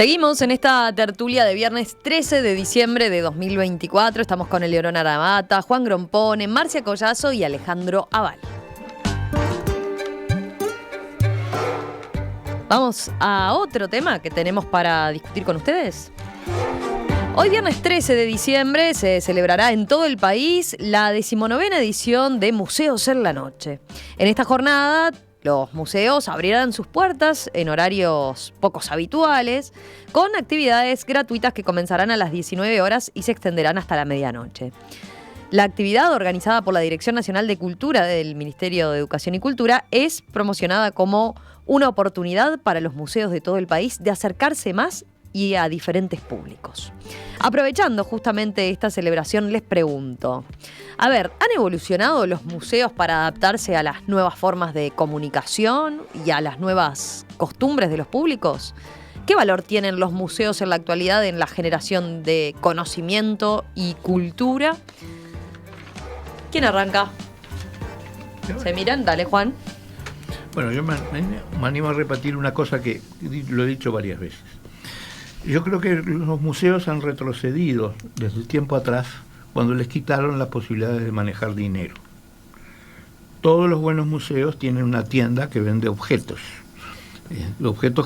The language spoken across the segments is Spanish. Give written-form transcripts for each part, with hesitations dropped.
Seguimos en esta tertulia de viernes 13 de diciembre de 2024. Estamos con Eleonora Aramata, Juan Grompone, Marcia Collazo y Alejandro Aval. Vamos a otro tema que tenemos para discutir con ustedes. Hoy viernes 13 de diciembre se celebrará en todo el país la 19ª edición de Museos en la Noche. En esta jornada, los museos abrirán sus puertas en horarios pocos habituales, con actividades gratuitas que comenzarán a las 19 horas y se extenderán hasta la medianoche. La actividad, organizada por la Dirección Nacional de Cultura del Ministerio de Educación y Cultura, es promocionada como una oportunidad para los museos de todo el país de acercarse más y a diferentes públicos. Aprovechando justamente esta celebración, les pregunto, a ver, ¿han evolucionado los museos para adaptarse a las nuevas formas de comunicación y a las nuevas costumbres de los públicos? ¿Qué valor tienen los museos en la actualidad en la generación de conocimiento y cultura? ¿Quién arranca? ¿Se miran? Dale, Juan. Bueno, yo me animo a repetir una cosa que lo he dicho varias veces. Yo creo que los museos han retrocedido desde tiempo atrás cuando les quitaron las posibilidades de manejar dinero. Todos los buenos museos tienen una tienda que vende objetos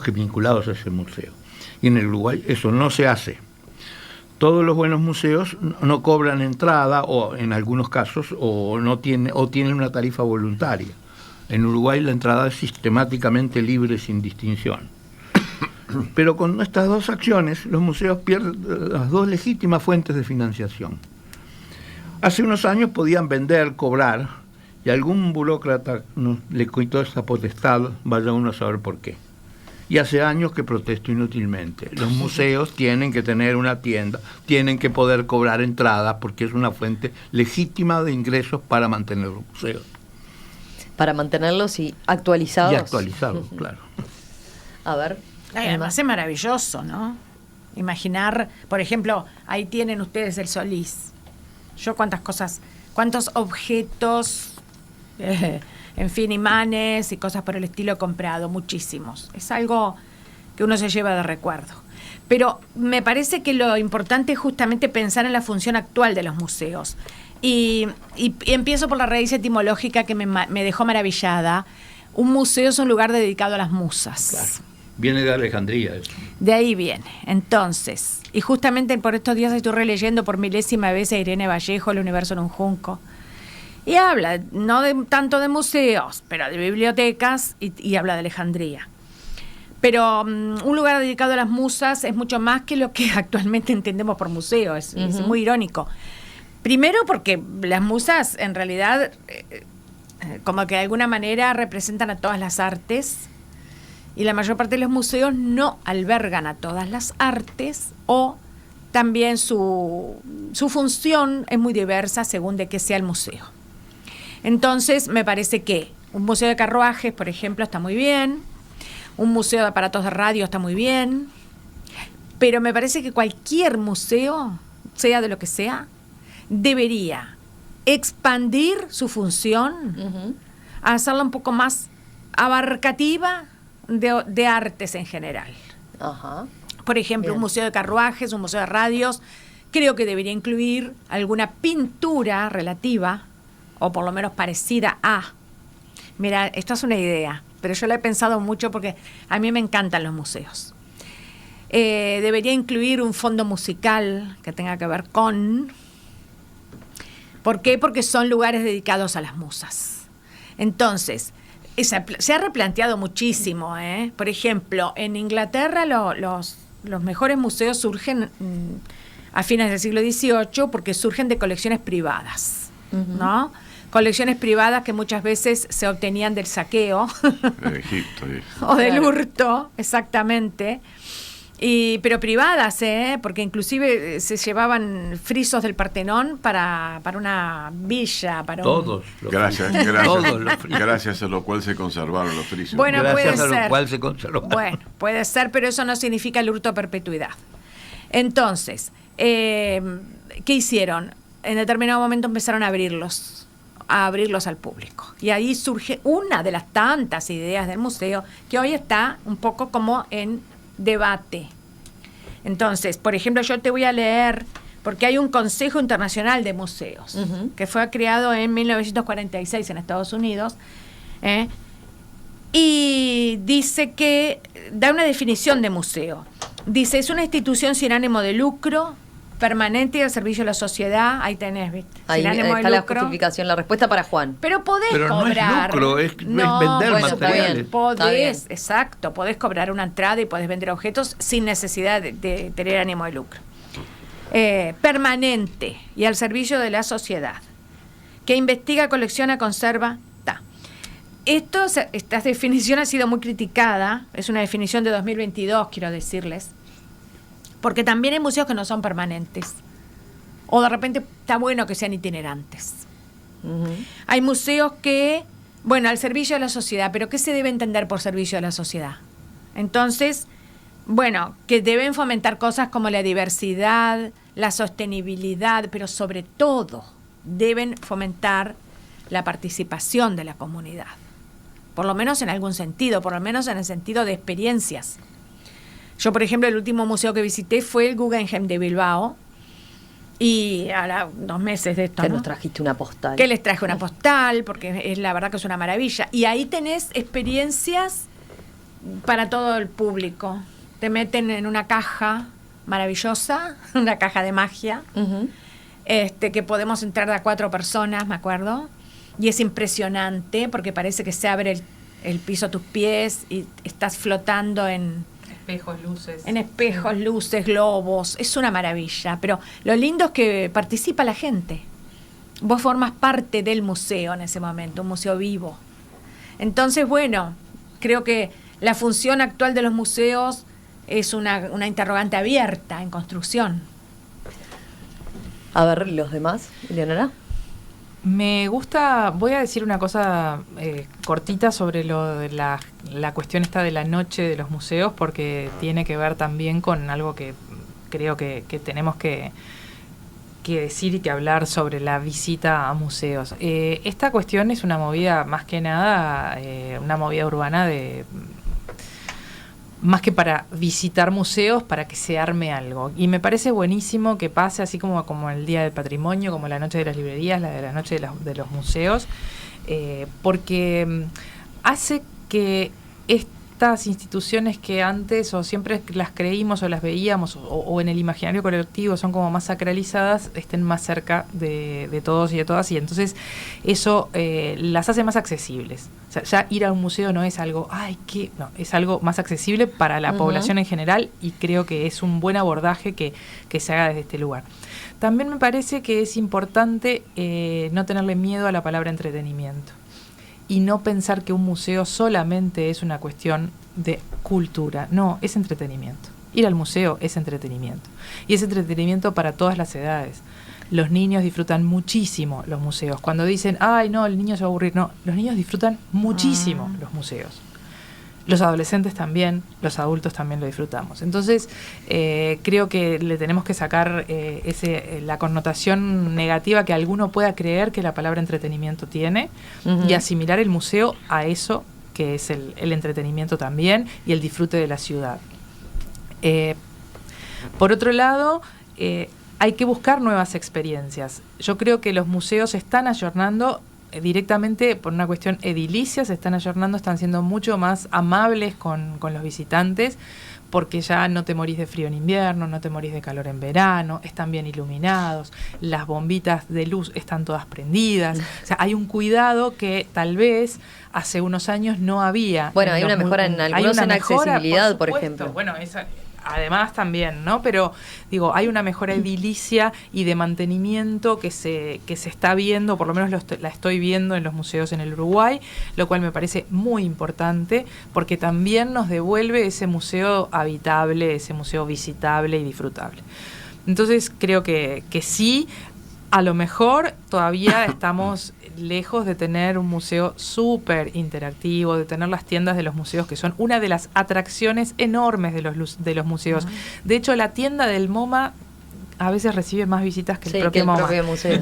que vinculados a ese museo. Y en el Uruguay eso no se hace. Todos los buenos museos no cobran entrada, o en algunos casos, o tienen una tarifa voluntaria. En Uruguay la entrada es sistemáticamente libre, sin distinción. Pero con estas dos acciones, los museos pierden las dos legítimas fuentes de financiación. Hace unos años podían vender, cobrar, y algún burócrata le quitó esa potestad, vaya uno a saber por qué. Y hace años que protesto inútilmente. Los museos tienen que tener una tienda, tienen que poder cobrar entrada, porque es una fuente legítima de ingresos para mantener los museos. Para mantenerlos y actualizados. Y actualizados, claro. A ver. Además es maravilloso, ¿no? Imaginar, por ejemplo, ahí tienen ustedes el Solís. Yo cuántos objetos, en fin, imanes y cosas por el estilo he comprado, muchísimos. Es algo que uno se lleva de recuerdo. Pero me parece que lo importante es justamente pensar en la función actual de los museos. Y empiezo por la raíz etimológica que me dejó maravillada. Un museo es un lugar dedicado a las musas. Claro. Viene de Alejandría eso. De ahí viene. Entonces, y justamente por estos días estoy releyendo por milésima vez a Irene Vallejo, El universo en un junco. Y habla, no tanto de museos, pero de bibliotecas y habla de Alejandría. Pero un lugar dedicado a las musas es mucho más que lo que actualmente entendemos por museo. Es muy irónico. Primero porque las musas en realidad como que de alguna manera representan a todas las artes. Y la mayor parte de los museos no albergan a todas las artes, o también su función es muy diversa según de qué sea el museo. Entonces me parece que un museo de carruajes, por ejemplo, está muy bien, un museo de aparatos de radio está muy bien, pero me parece que cualquier museo, sea de lo que sea, debería expandir su función, hacerla un poco más abarcativa de artes en general. Ajá. Por ejemplo, bien. Un museo de carruajes, un museo de radios, creo que debería incluir alguna pintura relativa, o por lo menos parecida a. Mira, esto es una idea, pero yo la he pensado mucho porque a mí me encantan los museos. Debería incluir un fondo musical que tenga que ver con... ¿Por qué? Porque son lugares dedicados a las musas. Entonces, se ha replanteado muchísimo, ¿eh? Por ejemplo, en Inglaterra los mejores museos surgen a fines del siglo XVIII porque surgen de colecciones privadas, ¿no? Colecciones privadas que muchas veces se obtenían del saqueo de Egipto, o del hurto, exactamente. Pero privadas, porque inclusive se llevaban frisos del Partenón para una villa, para todos. Gracias a lo cual se conservaron los frisos. Bueno, gracias puede a ser. lo cual se conservaron. Bueno, puede ser, pero eso no significa el hurto a perpetuidad. Entonces, ¿qué hicieron? En determinado momento empezaron a abrirlos al público. Y ahí surge una de las tantas ideas del museo que hoy está un poco como en debate, Entonces, por ejemplo, yo te voy a leer, porque hay un Consejo Internacional de Museos, que fue creado en 1946 en Estados Unidos, y dice que da una definición de museo. Dice, es una institución sin ánimo de lucro, permanente y al servicio de la sociedad. Ahí tenés, ¿viste? Ahí Sin ánimo está de la lucro. justificación, la respuesta para Juan. Pero podés Pero no es cobrar. lucro, es vender bueno, materiales. Está bien. Podés, exacto, podés cobrar una entrada y podés vender objetos sin necesidad de tener ánimo de lucro. Permanente y al servicio de la sociedad, que investiga, colecciona, conserva. Esta definición ha sido muy criticada, es una definición de 2022, quiero decirles, porque también hay museos que no son permanentes, o de repente está bueno que sean itinerantes. Hay museos que, bueno, al servicio de la sociedad, pero ¿qué se debe entender por servicio de la sociedad? Entonces, bueno, que deben fomentar cosas como la diversidad, la sostenibilidad, pero sobre todo deben fomentar la participación de la comunidad. Por lo menos en algún sentido, por lo menos en el sentido de experiencias. Yo, por ejemplo, el último museo que visité fue el Guggenheim de Bilbao, y ahora 2 meses de esto, Que ¿no? nos trajiste una postal. Que les traje una postal, porque es la verdad que es una maravilla. Y ahí tenés experiencias para todo el público. Te meten en una caja maravillosa, una caja de magia, que podemos entrar de a 4 personas, me acuerdo. Y es impresionante porque parece que se abre el piso a tus pies y estás flotando en Espejos, luces. En espejos, luces, globos. Es una maravilla. Pero lo lindo es que participa la gente. Vos formas parte del museo en ese momento, un museo vivo. Entonces, bueno, creo que la función actual de los museos es una interrogante abierta en construcción. A ver, los demás, Eleonora. Me gusta, voy a decir una cosa cortita sobre lo de la cuestión esta de la noche de los museos, porque tiene que ver también con algo que creo que tenemos que decir y que hablar sobre la visita a museos. Esta cuestión es una movida, más que nada, una movida urbana más que para visitar museos, para que se arme algo. Y me parece buenísimo que pase así como el Día del Patrimonio, como la Noche de las Librerías, la Noche de los Museos, porque hace que estas instituciones que antes o siempre las creímos o las veíamos o en el imaginario colectivo son como más sacralizadas, estén más cerca de todos y de todas, y entonces eso las hace más accesibles. O sea, ya ir a un museo no es algo, no, es algo más accesible para la población en general, y creo que es un buen abordaje que se haga desde este lugar. También me parece que es importante no tenerle miedo a la palabra entretenimiento y no pensar que un museo solamente es una cuestión de cultura. No, es entretenimiento. Ir al museo es entretenimiento. Y es entretenimiento para todas las edades. Los niños disfrutan muchísimo los museos. Cuando dicen, ay, no, el niño se va a aburrir. No, los niños disfrutan muchísimo los museos. Los adolescentes también, los adultos también lo disfrutamos. Entonces, creo que le tenemos que sacar la connotación negativa que alguno pueda creer que la palabra entretenimiento tiene, y asimilar el museo a eso, que es el entretenimiento también y el disfrute de la ciudad. Por otro lado, hay que buscar nuevas experiencias. Yo creo que los museos se están ayornando directamente por una cuestión edilicia, se están ayornando, están siendo mucho más amables con los visitantes, porque ya no te morís de frío en invierno, no te morís de calor en verano, están bien iluminados, las bombitas de luz están todas prendidas. O sea, hay un cuidado que tal vez hace unos años no había. Bueno, hay una mejora en algunos, en accesibilidad, por ejemplo. Bueno, esa además también, ¿no? Pero digo, hay una mejora edilicia y de mantenimiento que se está viendo, por lo menos la estoy viendo en los museos en el Uruguay, lo cual me parece muy importante, porque también nos devuelve ese museo habitable, ese museo visitable y disfrutable. Entonces creo que sí. A lo mejor todavía estamos lejos de tener un museo súper interactivo, de tener las tiendas de los museos, que son una de las atracciones enormes de los museos. De hecho, la tienda del MoMA a veces recibe más visitas que Sí, el que propio el MoMA. propio museo.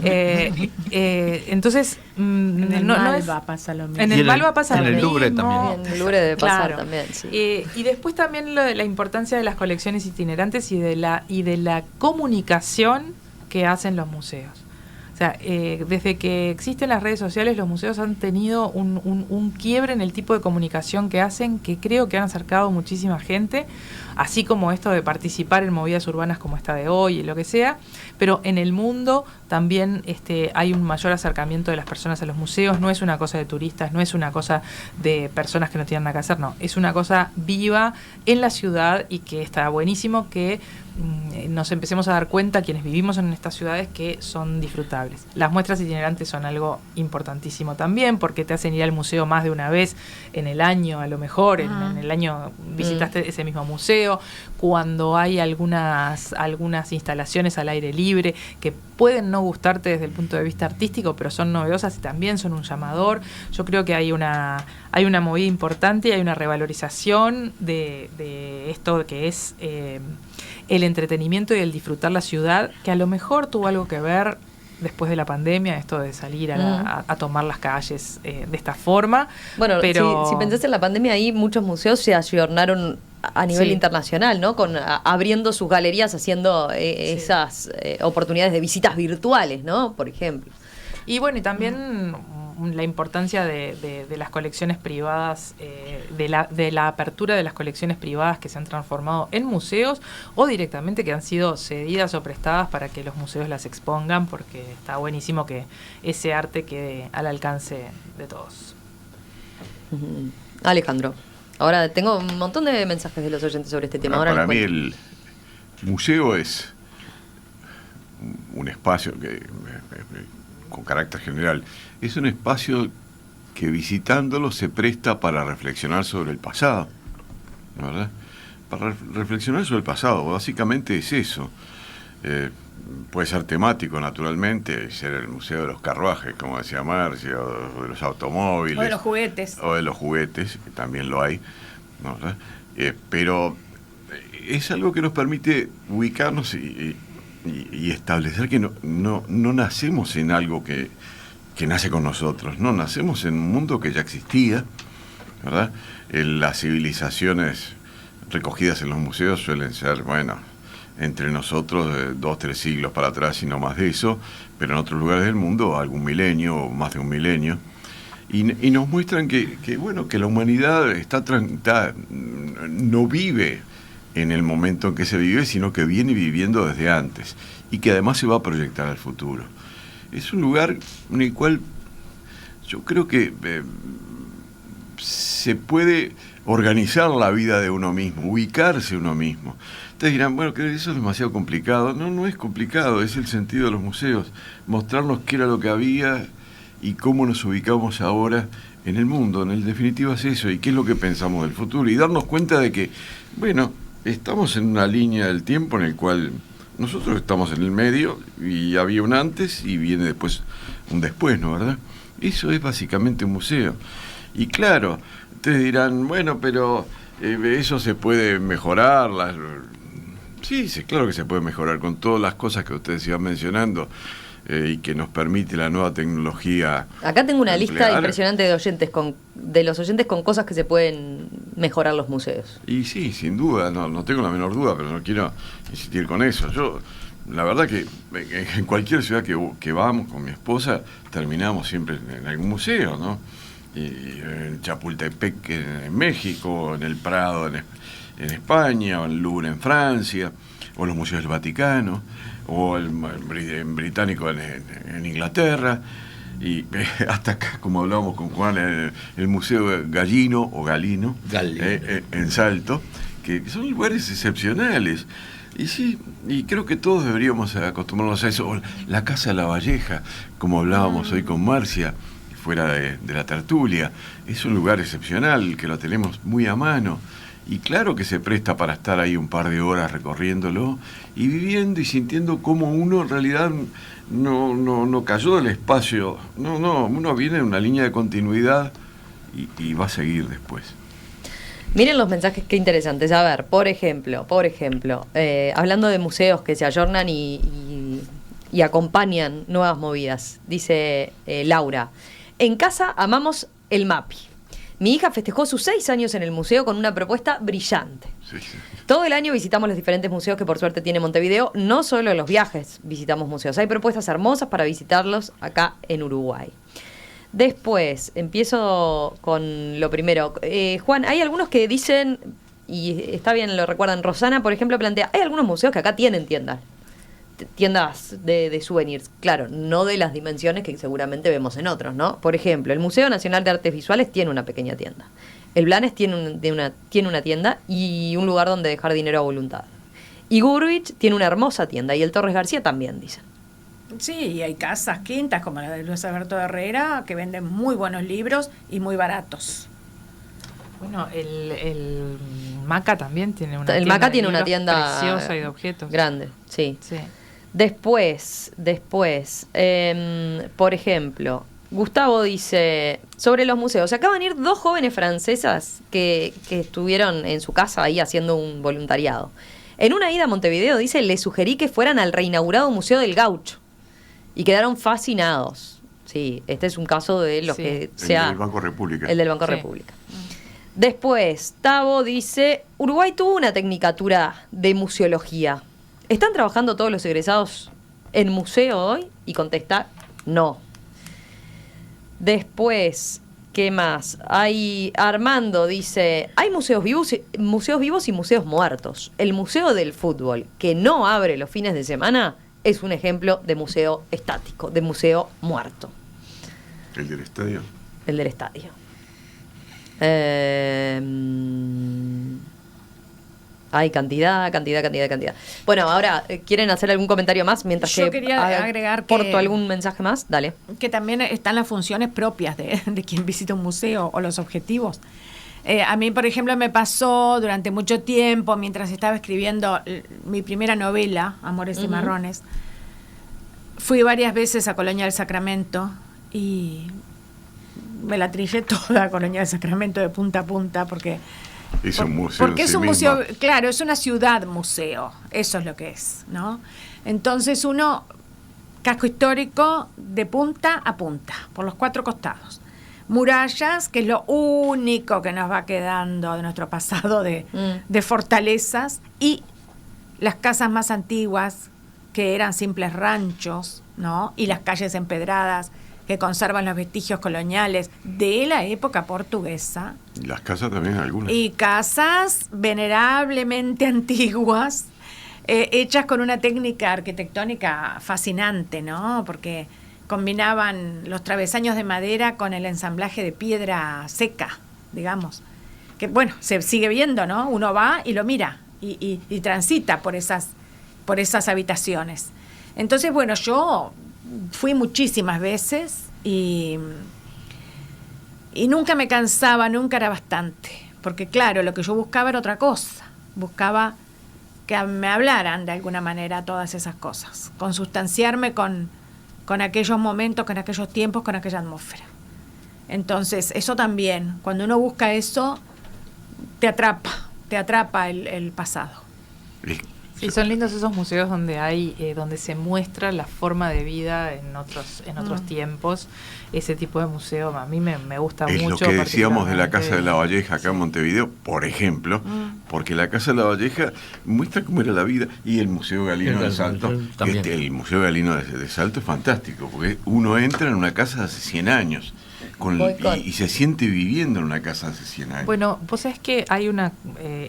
Entonces, En el no Malva pasa lo mismo. En Y el en Malva pasa en lo el Louvre mismo. también. En el Louvre debe pasar Claro. también, sí. Y después también la importancia de las colecciones itinerantes y de la comunicación que hacen los museos. O sea, desde que existen las redes sociales, los museos han tenido un quiebre en el tipo de comunicación que hacen, que creo que han acercado muchísima gente, así como esto de participar en movidas urbanas como esta de hoy y lo que sea, pero en el mundo también hay un mayor acercamiento de las personas a los museos. No es una cosa de turistas, no es una cosa de personas que no tienen nada que hacer, no, es una cosa viva en la ciudad, y que está buenísimo que nos empecemos a dar cuenta, quienes vivimos en estas ciudades, que son disfrutables. Las muestras itinerantes son algo importantísimo también, porque te hacen ir al museo más de una vez en el año, a lo mejor en el año visitaste ese mismo museo. Cuando hay algunas instalaciones al aire libre que pueden no gustarte desde el punto de vista artístico, pero son novedosas y también son un llamador, yo creo que hay una movida importante y hay una revalorización de esto que es el entretenimiento y el disfrutar la ciudad, que a lo mejor tuvo algo que ver después de la pandemia, esto de salir a tomar las calles de esta forma. Bueno, pero si pensás en la pandemia, ahí muchos museos se ayornaron a nivel Sí. internacional, ¿no? Abriendo sus galerías, haciendo esas oportunidades de visitas virtuales, ¿no? Por ejemplo. Y bueno, y también la importancia de las colecciones privadas, de la apertura de las colecciones privadas que se han transformado en museos, o directamente que han sido cedidas o prestadas para que los museos las expongan, porque está buenísimo que ese arte quede al alcance de todos. Alejandro, ahora tengo un montón de mensajes de los oyentes sobre este tema. Bueno, Ahora para les mí cuento. el museo es un espacio con carácter general, es un espacio que visitándolo se presta para reflexionar sobre el pasado, ¿verdad? Para reflexionar sobre el pasado, básicamente es eso. Puede ser temático, naturalmente, ser el museo de los carruajes, como decía Marcia, o de los automóviles. O de los juguetes. O de los juguetes, que también lo hay, ¿no? Pero es algo que nos permite ubicarnos y establecer que no nacemos en algo que nace con nosotros, no, nacemos en un mundo que ya existía, ¿verdad? Las civilizaciones recogidas en los museos suelen ser, bueno, entre nosotros 2 o 3 siglos para atrás y no más de eso, pero en otros lugares del mundo algún milenio o más de un milenio, y nos muestran que la humanidad no vive en el momento en que se vive, sino que viene viviendo desde antes, y que además se va a proyectar al futuro. Es un lugar en el cual yo creo que se puede organizar la vida de uno mismo, ubicarse uno mismo. Ustedes dirán, bueno, que eso es demasiado complicado. No es complicado, es el sentido de los museos, mostrarnos qué era lo que había y cómo nos ubicamos ahora en el mundo. En el definitivo es eso, y qué es lo que pensamos del futuro, y darnos cuenta de que, bueno, estamos en una línea del tiempo en el cual nosotros estamos en el medio, y había un antes y viene después un después, ¿no? ¿Verdad? Eso es básicamente un museo. Y claro, ustedes dirán, bueno, pero eso se puede mejorar. Sí, claro que se puede mejorar con todas las cosas que ustedes iban mencionando, y que nos permite la nueva tecnología. Acá tengo una lista emplear. impresionante de los oyentes con cosas que se pueden mejorar los museos. Y sí, sin duda, no tengo la menor duda, pero no quiero insistir con eso. Yo, la verdad que en cualquier ciudad que vamos con mi esposa, terminamos siempre en algún museo, ¿no? Y en Chapultepec en México, en el Prado en España, o en el Louvre en Francia, o los museos del Vaticano, o el británico en Inglaterra, y hasta acá, como hablábamos con Juan, el Museo Gallino o Galino, en Salto, que son lugares excepcionales. Y sí, y creo que todos deberíamos acostumbrarnos a eso. O la Casa de la Valleja, como hablábamos hoy con Marcia, fuera de la tertulia, es un lugar excepcional, que lo tenemos muy a mano. Y claro que se presta para estar ahí un par de horas recorriéndolo y viviendo y sintiendo cómo uno en realidad no cayó del espacio. No, uno viene en una línea de continuidad y va a seguir después. Miren los mensajes, qué interesantes. A ver, por ejemplo, hablando de museos que se ayornan y acompañan nuevas movidas, dice Laura, en casa amamos el MAPI. Mi hija festejó sus 6 años en el museo con una propuesta brillante. Sí, sí. Todo el año visitamos los diferentes museos que por suerte tiene Montevideo. No solo en los viajes visitamos museos. Hay propuestas hermosas para visitarlos acá en Uruguay. Después, empiezo con lo primero. Juan, hay algunos que dicen, y está bien, lo recuerdan, Rosana, por ejemplo, plantea, hay algunos museos que acá tienen tiendas de souvenirs. Claro, no de las dimensiones que seguramente vemos en otros, ¿no? Por ejemplo, el Museo Nacional de Artes Visuales tiene una pequeña tienda. El Blanes tiene una tienda y un lugar donde dejar dinero a voluntad. Y Gurvich tiene una hermosa tienda y el Torres García también, dicen. Sí, y hay casas quintas como la de Luis Alberto Herrera que venden muy buenos libros y muy baratos. Bueno, el Maca también tiene una El tienda. Maca de tiene una libros tienda preciosa y de objetos. grande, sí. Sí. Después, por ejemplo, Gustavo dice, sobre los museos, acaban de ir 2 jóvenes francesas que estuvieron en su casa ahí haciendo un voluntariado. En una ida a Montevideo, dice, les sugerí que fueran al reinaugurado Museo del Gaucho y quedaron fascinados. Sí, este es un caso de los que sea... El del Banco República. El del Banco República. Después, Tavo dice, Uruguay tuvo una tecnicatura de museología. ¿Están trabajando todos los egresados en museo hoy? Y contesta, no. Después, ¿qué más? Armando dice, hay museos vivos y museos muertos. El Museo del Fútbol, que no abre los fines de semana, es un ejemplo de museo estático, de museo muerto. ¿El del estadio? El del estadio. Hay cantidad. Bueno, ahora, ¿quieren hacer algún comentario más? Mientras Yo que quería agregar porto que... algún mensaje más, dale. Que también están las funciones propias de quien visita un museo o los objetivos. A mí, por ejemplo, me pasó durante mucho tiempo, mientras estaba escribiendo mi primera novela, Amores y Marrones, fui varias veces a Colonia del Sacramento y me la trillé toda Colonia del Sacramento de punta a punta porque... Es un museo. Porque es un museo, claro, es una ciudad museo, eso es lo que es, ¿no? Entonces casco histórico de punta a punta, por los 4 costados. Murallas, que es lo único que nos va quedando de nuestro pasado de fortalezas, y las casas más antiguas, que eran simples ranchos, ¿no? Y las calles empedradas, que conservan los vestigios coloniales de la época portuguesa. Y las casas también, algunas. Y casas venerablemente antiguas, hechas con una técnica arquitectónica fascinante, ¿no? Porque combinaban los travesaños de madera con el ensamblaje de piedra seca, digamos. Que bueno, se sigue viendo, ¿no? Uno va y lo mira y transita por esas habitaciones. Entonces, bueno, yo fui muchísimas veces y nunca me cansaba, nunca era bastante. Porque claro, lo que yo buscaba era otra cosa. Buscaba que me hablaran de alguna manera todas esas cosas. Consustanciarme con aquellos momentos, con aquellos tiempos, con aquella atmósfera. Entonces, eso también, cuando uno busca eso, te atrapa el pasado. Y son lindos esos museos donde se muestra la forma de vida en otros tiempos. Ese tipo de museo a mí me gusta es mucho. Es lo que decíamos de la Casa de la Valleja acá en Montevideo, por ejemplo, porque la Casa de la Valleja muestra cómo era la vida, y el Museo Galino de Salto, el Museo Galino de Salto es fantástico, porque uno entra en una casa de hace 100 años. Y se siente viviendo en una casa hace 100 años. Bueno, vos sabés que hay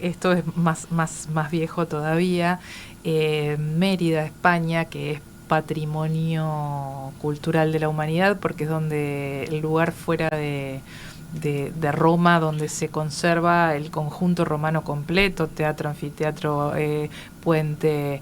esto es más viejo todavía, Mérida, España, que es patrimonio cultural de la humanidad, porque es donde el lugar fuera de Roma donde se conserva el conjunto romano completo, teatro, anfiteatro, puente,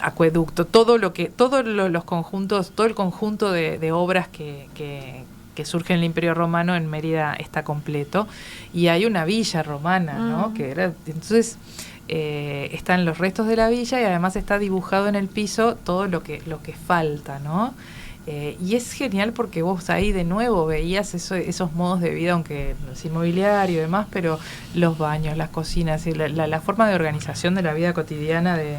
acueducto, todos los conjuntos, todo el conjunto de obras que surge en el Imperio Romano en Mérida está completo, y hay una villa romana, ¿no? Entonces están los restos de la villa y además está dibujado en el piso todo lo que falta, ¿no? Y es genial porque vos ahí de nuevo veías esos modos de vida, aunque no es inmobiliario y demás, pero los baños, las cocinas y la forma de organización de la vida cotidiana de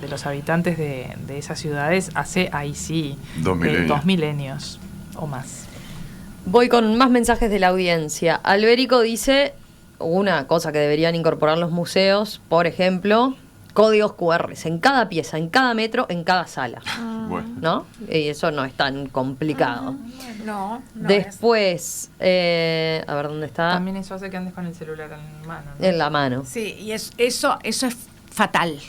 los habitantes de esas ciudades hace ahí sí 2 milenios o más. Voy con más mensajes de la audiencia. Alberico dice una cosa que deberían incorporar los museos, por ejemplo, códigos QR en cada pieza, en cada metro, en cada sala. Bueno. ¿No? Y eso no es tan complicado. No. Después, a ver dónde está. También eso hace que andes con el celular en mano, ¿no? En la mano. Sí, y eso es fatal.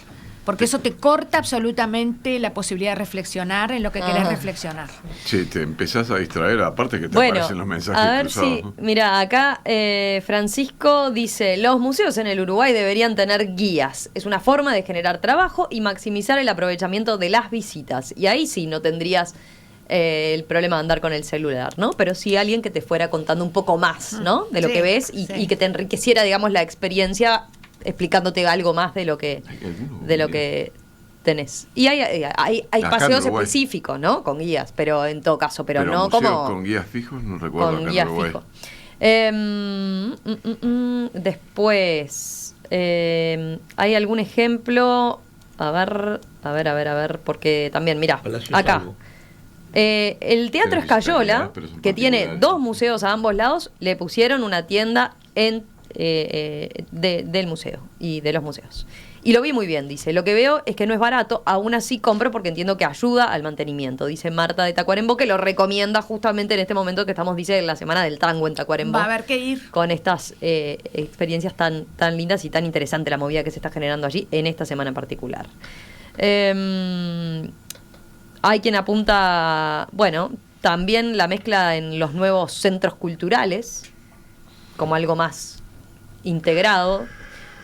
Porque eso te corta absolutamente la posibilidad de reflexionar en lo que querés reflexionar. Sí, te empezás a distraer, aparte que te Bueno, aparecen los mensajes a ver cruzados, si, ¿no? mira, acá Francisco dice, los museos en el Uruguay deberían tener guías. Es una forma de generar trabajo y maximizar el aprovechamiento de las visitas. Y ahí sí no tendrías el problema de andar con el celular, ¿no? Pero sí alguien que te fuera contando un poco más, ¿no? De lo Sí, que ves y que te enriqueciera, digamos, la experiencia explicándote algo más de lo que tenés. Y hay Acá paseos en Uruguay. específicos, ¿no? Con guías, pero en todo caso, pero no museo como con guías fijos, no recuerdo con acá guías en Uruguay. fijos. Después, ¿hay algún ejemplo? A ver, porque también, mira, Palacio acá. Salvo. El Teatro Pero Escayola, pero son que tiene particulares. 2 museos a ambos lados, le pusieron una tienda del museo y de los museos. Y lo vi muy bien, dice. Lo que veo es que no es barato, aún así compro porque entiendo que ayuda al mantenimiento. Dice Marta de Tacuarembó, que lo recomienda justamente en este momento que estamos, dice, en la semana del tango en Tacuarembó. Va a haber que ir. Con estas experiencias tan lindas y tan interesante la movida que se está generando allí en esta semana en particular. Hay quien apunta, bueno, también la mezcla en los nuevos centros culturales, como algo más integrado,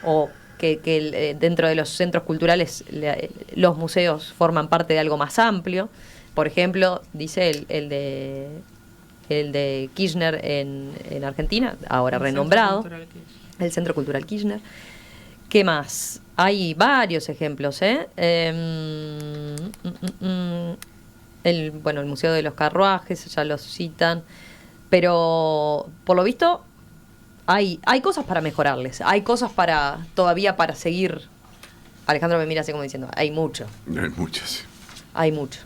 o que dentro de los centros culturales los museos forman parte de algo más amplio. Por ejemplo, dice el de Kirchner en Argentina, ahora renombrado, el Centro Cultural Kirchner. ¿Qué más? Hay varios ejemplos, ¿eh? El Museo de los Carruajes, ya los citan, pero por lo visto hay cosas para mejorarles, hay cosas todavía para seguir. Alejandro me mira así como diciendo, hay mucho. Hay muchas. Hay mucho.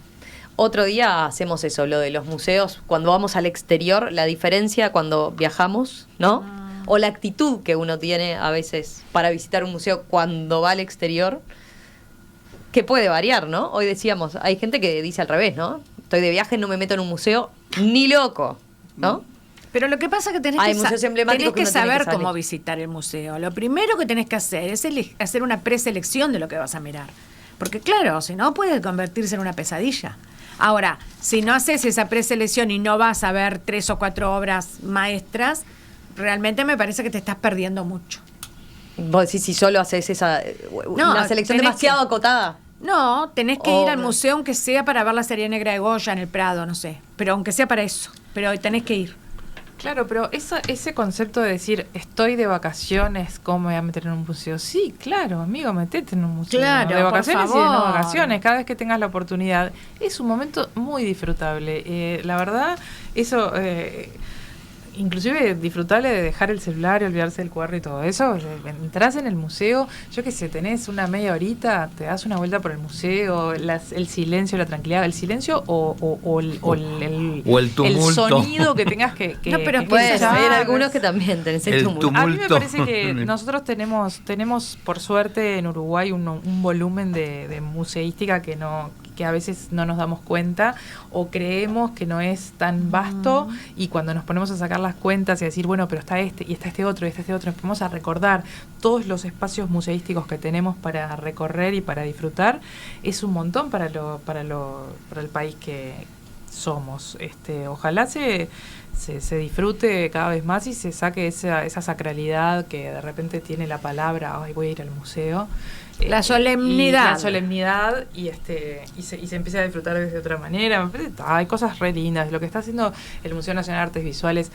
Otro día hacemos eso, lo de los museos, cuando vamos al exterior, la diferencia cuando viajamos, ¿no? O la actitud que uno tiene a veces para visitar un museo cuando va al exterior, que puede variar, ¿no? Hoy decíamos, hay gente que dice al revés, ¿no? Estoy de viaje, no me meto en un museo ni loco, ¿no? Pero lo que pasa es que tenés Hay que, museos emblemáticos que uno tiene saber que salir. cómo visitar el museo. Lo primero que tenés que hacer es hacer una preselección de lo que vas a mirar. Porque claro, si no puede convertirse en una pesadilla. Ahora, si no haces esa preselección y no vas a ver 3 o 4 obras maestras, realmente me parece que te estás perdiendo mucho. Vos decís, si solo haces una selección tenés demasiado que- acotada. No, tenés que ir al Obra. museo aunque sea para ver la serie negra de Goya en el Prado, no sé. Pero aunque sea para eso. Pero tenés que ir. Claro, pero ese concepto de decir, estoy de vacaciones, ¿cómo me voy a meter en un museo? Sí, claro, amigo, metete en un museo. Claro, de por vacaciones y de no favor. vacaciones, cada vez que tengas la oportunidad. Es un momento muy disfrutable. La verdad, eso, inclusive disfrutable de dejar el celular y olvidarse del QR y todo eso. Entrás en el museo, yo qué sé, tenés una media horita, te das una vuelta por el museo, el silencio, la tranquilidad, el silencio o el tumulto. sonido que tengas que No, pero que Puede escuchar. haber algunos que también tenés el El tumulto. A mí me tumulto. parece que nosotros tenemos por suerte en Uruguay un volumen de museística que a veces no nos damos cuenta o creemos que no es tan vasto, y cuando nos ponemos a sacar las cuentas y a decir, bueno, pero está este y está este otro y está este otro, nos ponemos a recordar todos los espacios museísticos que tenemos para recorrer y para disfrutar, es un montón para el país somos. Ojalá se disfrute cada vez más y se saque esa sacralidad que de repente tiene la palabra, ay, voy a ir al museo. La solemnidad. La solemnidad y se empieza a disfrutar de otra manera. Me parece, hay cosas re lindas. Lo que está haciendo el Museo Nacional de Artes Visuales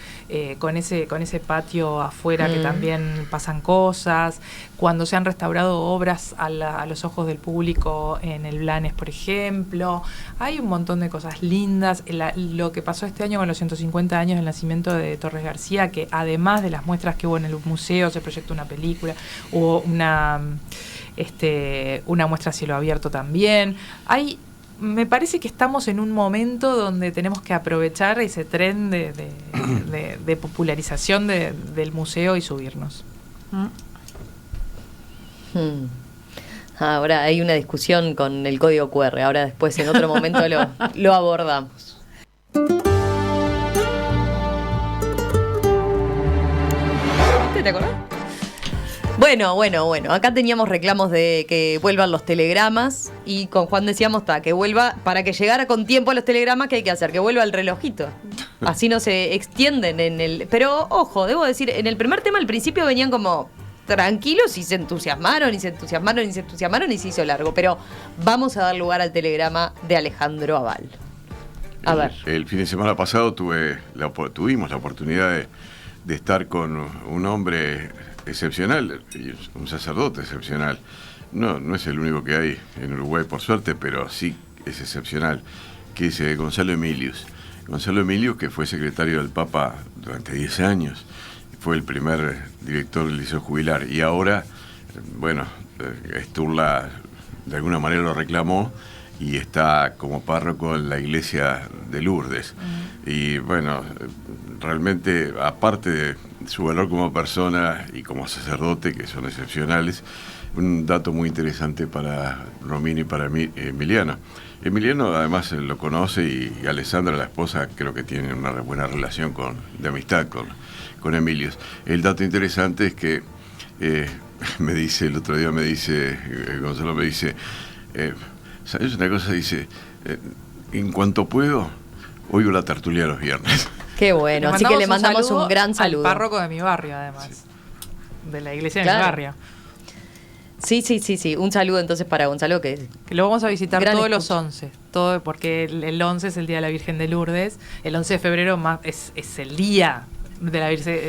con ese patio afuera que también pasan cosas. Cuando se han restaurado obras a los ojos del público en el Blanes, por ejemplo. Hay un montón de cosas lindas. Lo que pasó este año con los 150 años del nacimiento de Torres García, que además de las muestras que hubo en el museo, se proyectó una película, hubo una muestra a cielo abierto también. Me parece que estamos en un momento donde tenemos que aprovechar ese tren de popularización del museo y subirnos. Ahora hay una discusión con el código QR, ahora después en otro momento lo abordamos. ¿Te acordás? Bueno, acá teníamos reclamos de que vuelvan los telegramas y con Juan decíamos que vuelva, para que llegara con tiempo a los telegramas, ¿qué hay que hacer? Que vuelva el relojito. Así no se extienden Pero, ojo, debo decir, en el primer tema al principio venían como tranquilos y se entusiasmaron y se hizo largo. Pero vamos a dar lugar al telegrama de Alejandro Aval. A ver. El fin de semana pasado tuvimos la oportunidad de estar con un hombre excepcional, un sacerdote excepcional. No es el único que hay en Uruguay, por suerte, pero sí es excepcional, que es Gonzalo Emilius. Gonzalo Emilius, que fue secretario del Papa durante 10 años, fue el primer director del Liceo Jubilar, y ahora, Sturla de alguna manera lo reclamó y está como párroco en la iglesia de Lourdes. Y realmente, aparte de su valor como persona y como sacerdote, que son excepcionales, un dato muy interesante para Romina y para Emiliano. Emiliano además lo conoce y Alessandra, la esposa, creo que tiene una buena relación de amistad con Emilios. El dato interesante es que el otro día Gonzalo me dice, ¿sabes una cosa? Dice, en cuanto puedo, oigo la tertulia los viernes. Qué bueno, así que le mandamos un gran saludo. Al párroco de mi barrio, además. Sí. De la iglesia de mi barrio. Sí. Un saludo entonces para Gonzalo, que lo vamos a visitar todos los 11. Porque el 11 es el Día de la Virgen de Lourdes. El 11 de febrero es el día de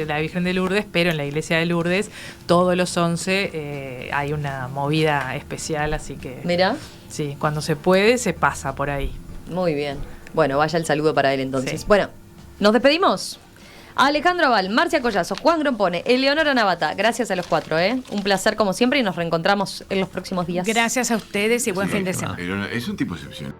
la Virgen de Lourdes, pero en la iglesia de Lourdes todos los 11 hay una movida especial, así que... Mira. Sí, cuando se puede se pasa por ahí. Muy bien. Bueno, vaya el saludo para él entonces. Sí. Bueno, nos despedimos. Alejandro Aval, Marcia Collazo, Juan Grompone, Eleonora Navata, gracias a los 4, un placer como siempre y nos reencontramos en los próximos días. Gracias a ustedes y buen fin de semana. Es un tipo excepcional.